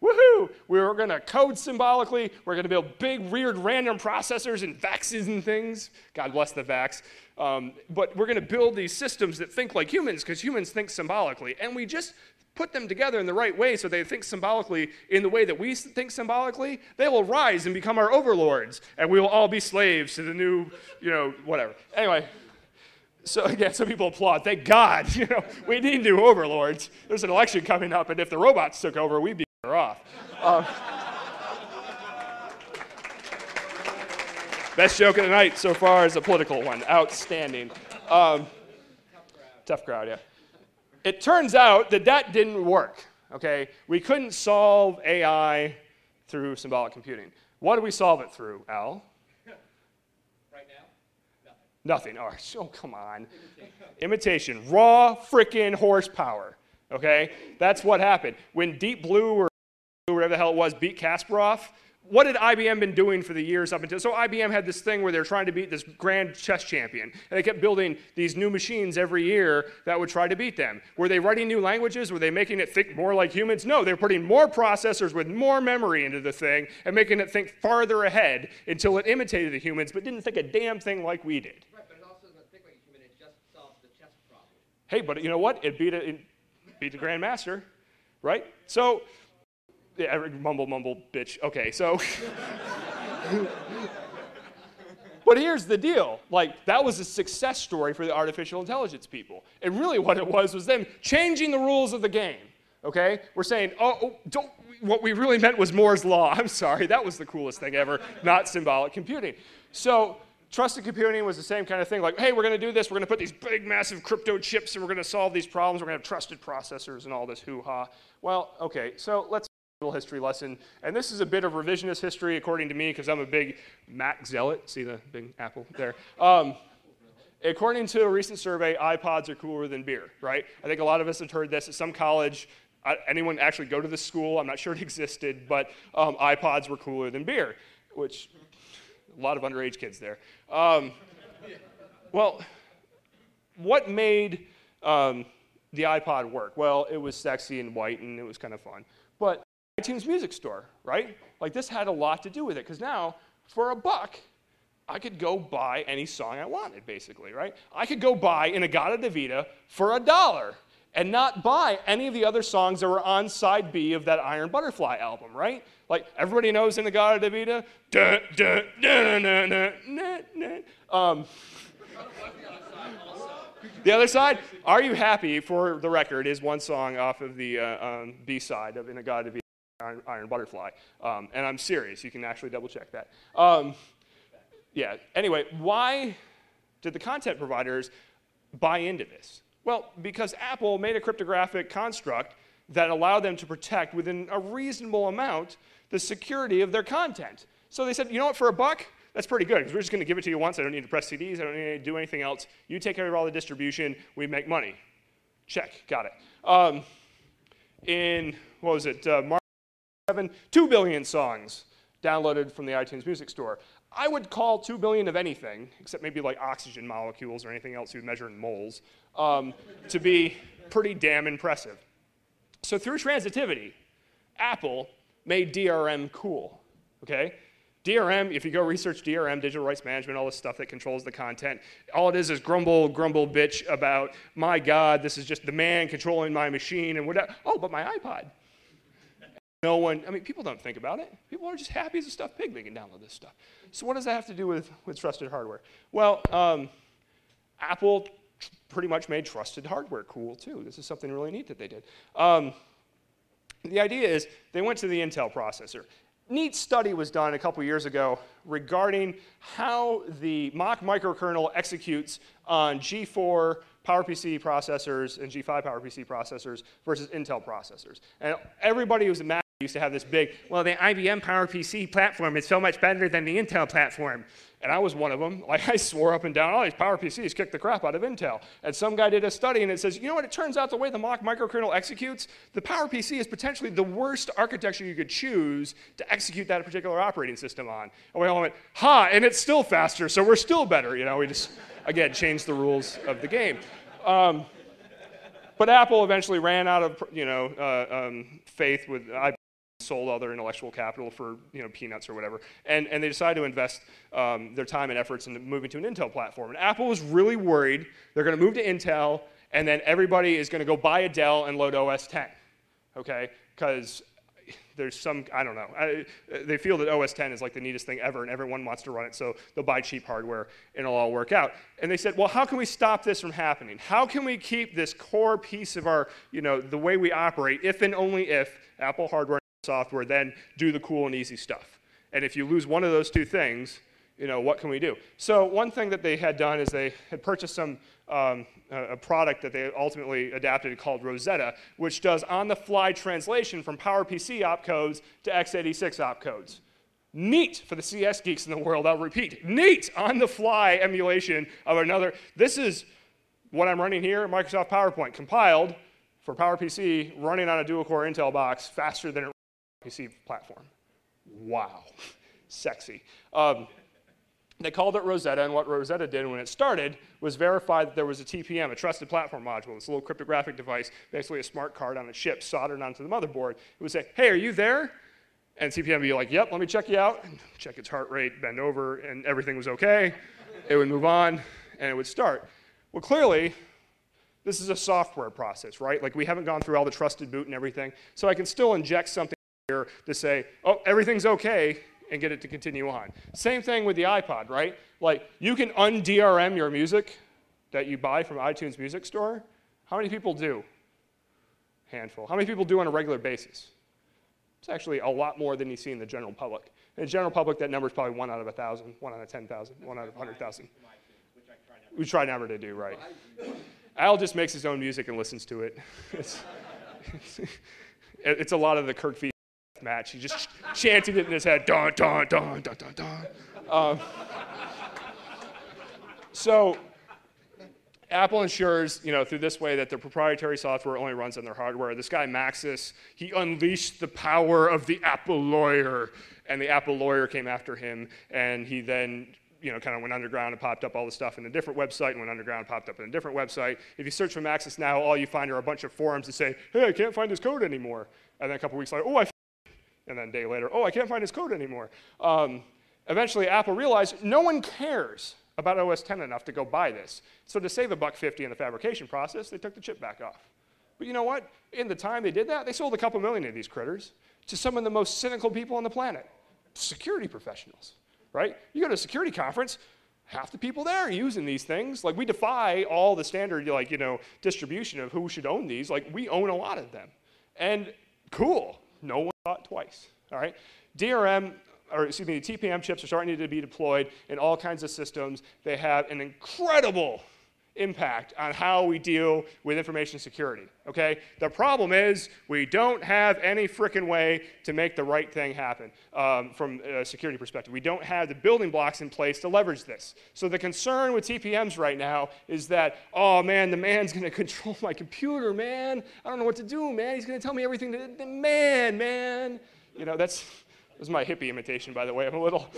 Woohoo! We were going to code symbolically. We're going to build big, weird, random processors and VAXs and things. God bless the VAX. But we're going to build these systems that think like humans because humans think symbolically. And we just put them together in the right way so they think symbolically in the way that we think symbolically. They will rise and become our overlords. And we will all be slaves to the new, whatever. Anyway. So again, some people applaud. Thank God, we need new overlords. There's an election coming up, and if the robots took over, we'd be better off. Best joke of the night so far is a political one. Outstanding. Tough crowd, yeah. It turns out that didn't work, okay? We couldn't solve AI through symbolic computing. What did we solve it through, Al? Nothing. Oh, come on. Imitation. Raw frickin' horsepower. Okay? That's what happened. When Deep Blue or whatever the hell it was beat Kasparov, what had IBM been doing for the years up until? So IBM had this thing where they were trying to beat this grand chess champion. And they kept building these new machines every year that would try to beat them. Were they writing new languages? Were they making it think more like humans? No, they were putting more processors with more memory into the thing and making it think farther ahead until it imitated the humans but didn't think a damn thing like we did. Hey, but you know what? It beat the Grandmaster, right? So, yeah, mumble, bitch. Okay, so. But here's the deal. Like, that was a success story for the artificial intelligence people. And really what it was them changing the rules of the game, okay? We're saying, what we really meant was Moore's Law. I'm sorry, that was the coolest thing ever, not symbolic computing. So, trusted computing was the same kind of thing, like, hey, we're going to do this, we're going to put these big, massive crypto chips, and we're going to solve these problems, we're going to have trusted processors and all this hoo-ha. Well, okay, so let's do a little history lesson. And this is a bit of revisionist history, according to me, because I'm a big Mac zealot. See the big apple there? According to a recent survey, iPods are cooler than beer, right? I think a lot of us have heard this at some college. Anyone actually go to this school? I'm not sure it existed, but iPods were cooler than beer, which... a lot of underage kids there. Well, what made the iPod work? Well, it was sexy and white, and it was kind of fun. But iTunes Music Store, right? Like, this had a lot to do with it, because now, for $1, I could go buy any song I wanted, basically, right? I could go buy In-A-Gadda-Da-Vida for $1 and not buy any of the other songs that were on side B of that Iron Butterfly album, right? Like, everybody knows In-A-Gadda-Da-Vida. Dun, dun, dun, dun, dun, dun, dun. The other side, Are You Happy, for the record, is one song off of the B-side of In-A-Gadda-Da-Vida, Iron Butterfly. And I'm serious. You can actually double-check that. Yeah, anyway, why did the content providers buy into this? Well, because Apple made a cryptographic construct that allowed them to protect, within a reasonable amount, the security of their content. So they said, you know what, for $1, that's pretty good, because we're just going to give it to you once. I don't need to press CDs. I don't need to do anything else. You take care of all the distribution. We make money. Check. Got it. In, what was it, March 7, 2 billion songs downloaded from the iTunes Music Store. I would call 2 billion of anything, except maybe like oxygen molecules or anything else you would measure in moles, to be pretty damn impressive. So through transitivity, Apple made DRM cool, okay? DRM, if you go research DRM, digital rights management, all this stuff that controls the content, all it is grumble, bitch about, my God, this is just the man controlling my machine and whatever. Oh, but my iPod. No one, I mean, people don't think about it. People are just happy as a stuffed pig they can download this stuff. So what does that have to do with trusted hardware? Well, Apple pretty much made trusted hardware cool, too. This is something really neat that they did. The idea is they went to the Intel processor. Neat study was done a couple years ago regarding how the Mach microkernel executes on G4 PowerPC processors and G5 PowerPC processors versus Intel processors. And everybody who's a Mac used to have this big, well, the IBM PowerPC platform is so much better than the Intel platform. And I was one of them. Like, I swore up and down, oh, these PowerPCs kick the crap out of Intel. And some guy did a study, and it says, you know what, it turns out the way the Mach microkernel executes, the PowerPC is potentially the worst architecture you could choose to execute that particular operating system on. And we all went, ha, and it's still faster, so we're still better. You know, we just, again, changed the rules of the game. But Apple eventually ran out of, faith with IBM, sold all their intellectual capital for peanuts or whatever, and they decided to invest their time and efforts into moving to an Intel platform. And Apple was really worried they're going to move to Intel, and then everybody is going to go buy a Dell and load OS 10, okay? Because there's some, I don't know, they feel that OS 10 is like the neatest thing ever, and everyone wants to run it, so they'll buy cheap hardware, and it'll all work out. And they said, well, how can we stop this from happening? How can we keep this core piece of our, the way we operate, if and only if Apple hardware software then do the cool and easy stuff? And if you lose one of those two things, what can we do? So one thing that they had done is they had purchased some a product that they ultimately adapted called Rosetta, which does on-the-fly translation from PowerPC opcodes to x86 opcodes. Neat for the CS geeks in the world, I'll repeat. Neat on-the-fly emulation of another. This is what I'm running here, Microsoft PowerPoint, compiled for PowerPC, running on a dual-core Intel box faster than it PC platform. Wow, sexy. They called it Rosetta, and what Rosetta did when it started was verify that there was a TPM, a trusted platform module, this little cryptographic device, basically a smart card on a chip soldered onto the motherboard. It would say, hey, are you there? And TPM would be like, yep, let me check you out. And check its heart rate, bend over, and everything was okay. It would move on, and it would start. Well, clearly, this is a software process, right? Like, we haven't gone through all the trusted boot and everything, so I can still inject something here to say, oh, everything's okay, and get it to continue on. Same thing with the iPod, right? Like, you can un-DRM your music that you buy from iTunes Music Store. How many people do? Handful. How many people do on a regular basis? It's actually a lot more than you see in the general public. In the general public, that number is probably 1 out of 1,000, 1 out of 10,000, 1 out of 100,000. We try never to do, right? Al just makes his own music and listens to it. It's a lot of the Kirk V match. He just chanted it in his head. Dun, dun, dun, dun, dun, dun. So Apple ensures, through this way that their proprietary software only runs on their hardware. This guy, Maxis, he unleashed the power of the Apple lawyer, and the Apple lawyer came after him, and he then kind of went underground and popped up all the stuff in a different website, and went underground and popped up in a different website. If you search for Maxis now, all you find are a bunch of forums that say, hey, I can't find his code anymore. And then a couple weeks later, oh, and then a day later, oh, I can't find his code anymore. Eventually, Apple realized no one cares about OS X enough to go buy this. So to save $1.50 in the fabrication process, they took the chip back off. But you know what? In the time they did that, they sold a couple million of these critters to some of the most cynical people on the planet, security professionals, right? You go to a security conference, half the people there are using these things. Like, we defy all the standard, like, you know, distribution of who should own these. Like, we own a lot of them. And cool, no one thought twice, all right? DRM, or excuse me, TPM chips are starting to be deployed in all kinds of systems. They have an incredible impact on how we deal with information security, okay? The problem is we don't have any frickin' way to make the right thing happen from a security perspective. We don't have the building blocks in place to leverage this. So the concern with TPMs right now is that, oh man, the man's gonna control my computer, man. I don't know what to do, man. He's gonna tell me everything to, man. You know, that was my hippie imitation, by the way. I'm a little...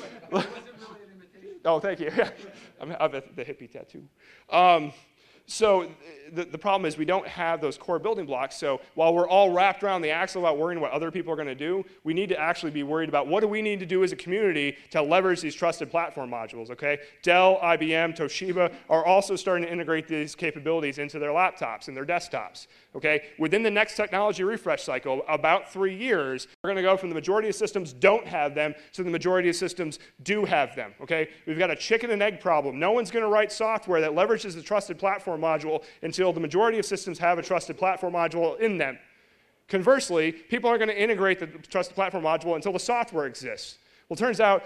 Oh, thank you. I have the hippie tattoo. So the problem is we don't have those core building blocks. So while we're all wrapped around the axle about worrying what other people are going to do, we need to actually be worried about what do we need to do as a community to leverage these trusted platform modules, okay? Dell, IBM, Toshiba are also starting to integrate these capabilities into their laptops and their desktops, okay? Within the next technology refresh cycle, about 3 years, we're going to go from the majority of systems don't have them to the majority of systems do have them, okay? We've got a chicken and egg problem. No one's going to write software that leverages the trusted platform module until the majority of systems have a trusted platform module in them. Conversely, people aren't going to integrate the trusted platform module until the software exists. Well, it turns out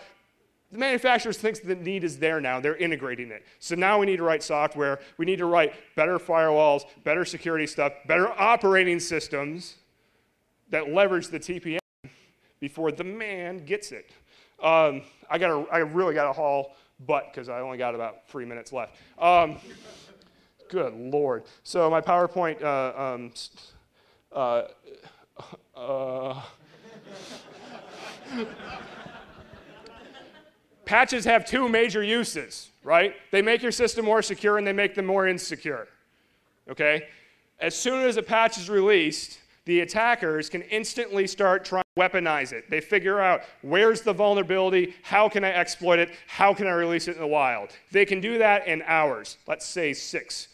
the manufacturers think the need is there now. They're integrating it. So now we need to write software. We need to write better firewalls, better security stuff, better operating systems that leverage the TPM before the man gets it. I really got to haul butt because I only got about 3 minutes left. Good Lord. So my PowerPoint, patches have two major uses, right? They make your system more secure and they make them more insecure, okay? As soon as a patch is released, the attackers can instantly start trying to weaponize it. They figure out where's the vulnerability, how can I exploit it, how can I release it in the wild. They can do that in hours, let's say 6.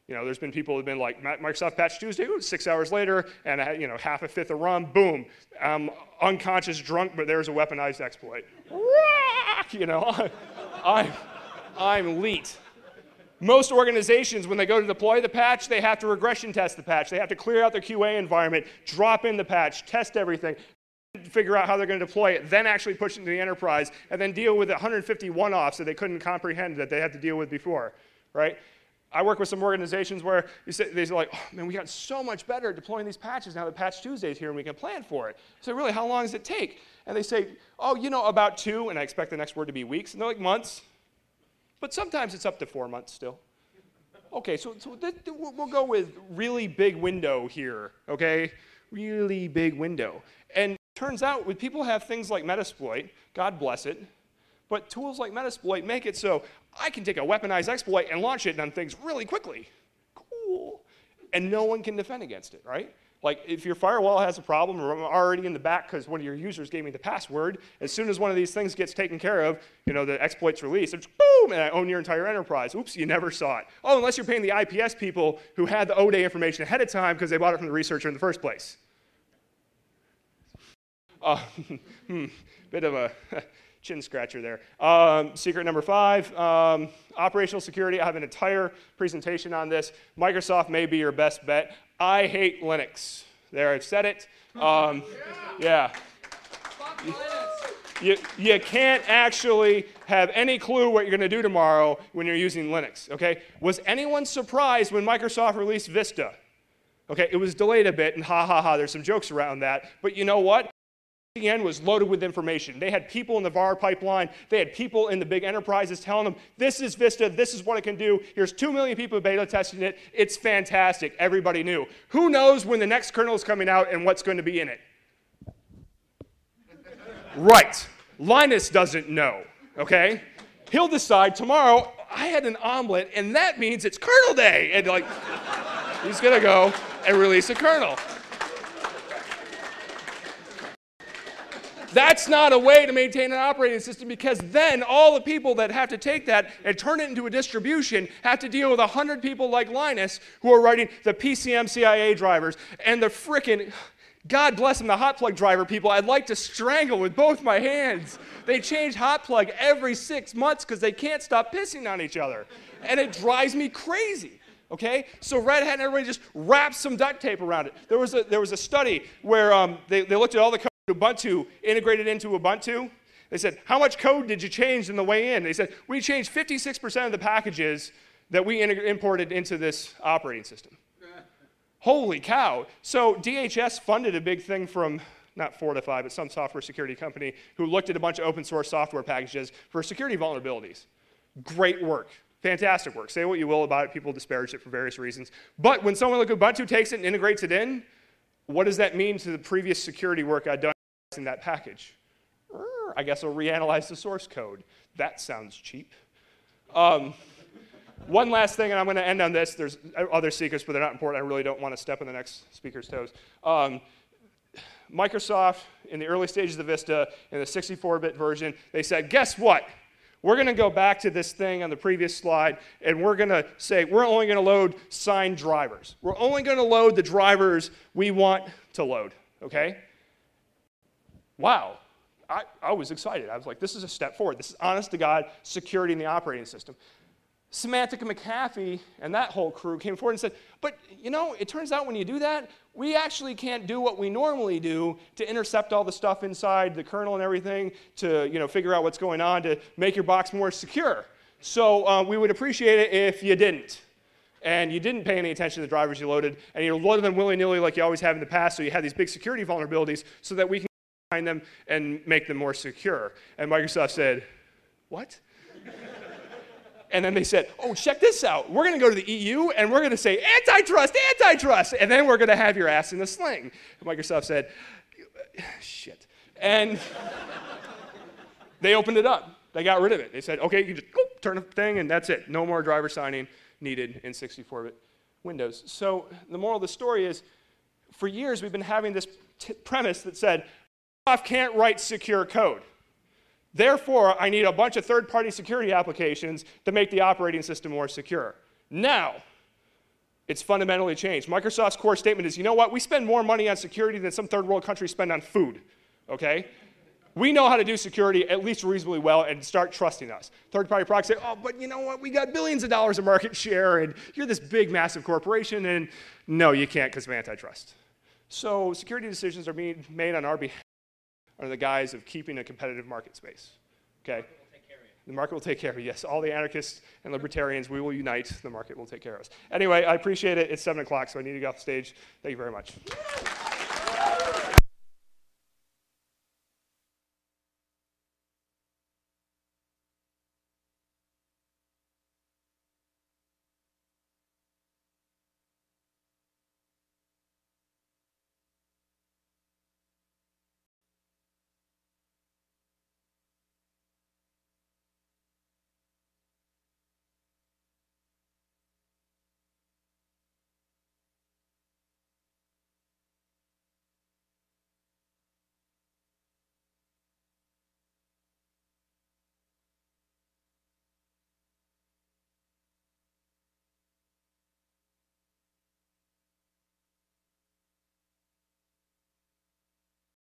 You know, there's been people who have been like, Microsoft Patch Tuesday, 6 hours later, and you know, half a fifth of rum, boom, I'm unconscious, drunk, but there's a weaponized exploit. You know, I'm elite. Most organizations, when they go to deploy the patch, they have to regression test the patch. They have to clear out their QA environment, drop in the patch, test everything, figure out how they're going to deploy it, then actually push it into the enterprise, and then deal with 150 one-offs that they couldn't comprehend that they had to deal with before, right? I work with some organizations where they're like, oh, man, we got so much better at deploying these patches now that Patch Tuesday is here and we can plan for it. So really, how long does it take? And they say, oh, you know, about 2, and I expect the next word to be weeks, and they're like months. But sometimes it's up to 4 months still. Okay, so we'll go with really big window here, okay? Really big window. And it turns out when people have things like Metasploit, God bless it, but tools like Metasploit make it so I can take a weaponized exploit and launch it on things really quickly. Cool. And no one can defend against it, right? Like, if your firewall has a problem, or I'm already in the back because one of your users gave me the password, as soon as one of these things gets taken care of, you know, the exploit's released, it's boom, and I own your entire enterprise. Oops, you never saw it. Oh, unless you're paying the IPS people who had the ODay information ahead of time because they bought it from the researcher in the first place. Bit of a chin scratcher there. Secret number 5, operational security. I have an entire presentation on this. Microsoft may be your best bet. I hate Linux. There, I've said it. Yeah. You can't actually have any clue what you're going to do tomorrow when you're using Linux, okay? Was anyone surprised when Microsoft released Vista? Okay, it was delayed a bit, and there's some jokes around that. But you know what? The end was loaded with information. They had people in the VAR pipeline. They had people in the big enterprises telling them, this is Vista, this is what it can do. Here's 2 million people beta testing it. It's fantastic. Everybody knew. Who knows when the next kernel is coming out and what's going to be in it? Right. Linus doesn't know, okay? He'll decide tomorrow, I had an omelet, and that means it's kernel day. And like, he's going to go and release a kernel. That's not a way to maintain an operating system, because then all the people that have to take that and turn it into a distribution have to deal with 100 people like Linus who are writing the PCM CIA drivers and the frickin', God bless them, the hot plug driver people I'd like to strangle with both my hands. They change hot plug every 6 months because they can't stop pissing on each other. And it drives me crazy. Okay, so Red Hat and everybody just wraps some duct tape around it. There was a study where they looked at all the code Ubuntu integrated into Ubuntu. They said, how much code did you change in the way in? They said, we changed 56% of the packages that we imported into this operating system. Holy cow. So DHS funded a big thing from, not Fortify, but some software security company who looked at a bunch of open source software packages for security vulnerabilities. Great work. Fantastic work. Say what you will about it. People disparage it for various reasons. But when someone like Ubuntu takes it and integrates it in, what does that mean to the previous security work I'd done in that package? I guess I'll reanalyze the source code. That sounds cheap. One last thing, and I'm going to end on this. There's other secrets, but they're not important. I really don't want to step on the next speaker's toes. Microsoft, in the early stages of Vista, in the 64-bit version, they said, guess what? We're going to go back to this thing on the previous slide, and we're going to say we're only going to load signed drivers. We're only going to load the drivers we want to load, okay? Wow. I was excited. I was like, this is a step forward. This is honest-to-God security in the operating system. Symantec and McAfee and that whole crew came forward and said, but you know, it turns out when you do that, we actually can't do what we normally do to intercept all the stuff inside the kernel and everything to figure out what's going on to make your box more secure. So we would appreciate it if you didn't. And you didn't pay any attention to the drivers you loaded, and you loaded them willy-nilly like you always have in the past, so you had these big security vulnerabilities so that we can find them and make them more secure. And Microsoft said, what? And then they said, oh, check this out. We're going to go to the EU, and we're going to say, antitrust, antitrust, and then we're going to have your ass in a sling. And Microsoft said, shit. And they opened it up. They got rid of it. They said, okay, you just turn a thing, and that's it. No more driver signing needed in 64-bit Windows. So the moral of the story is, for years, we've been having this premise that said, Microsoft can't write secure code. Therefore, I need a bunch of third-party security applications to make the operating system more secure. Now, it's fundamentally changed. Microsoft's core statement is, you know what? We spend more money on security than some third-world countries spend on food, okay? We know how to do security at least reasonably well and start trusting us. Third-party products say, oh, but you know what? We got billions of dollars of market share, and you're this big, massive corporation, and no, you can't because of antitrust. So security decisions are being made on our behalf under the guise of keeping a competitive market space, okay? The market will take care of you. Yes, all the anarchists and libertarians, we will unite. The market will take care of us. Anyway, I appreciate it. It's 7 o'clock, so I need to get off the stage. Thank you very much.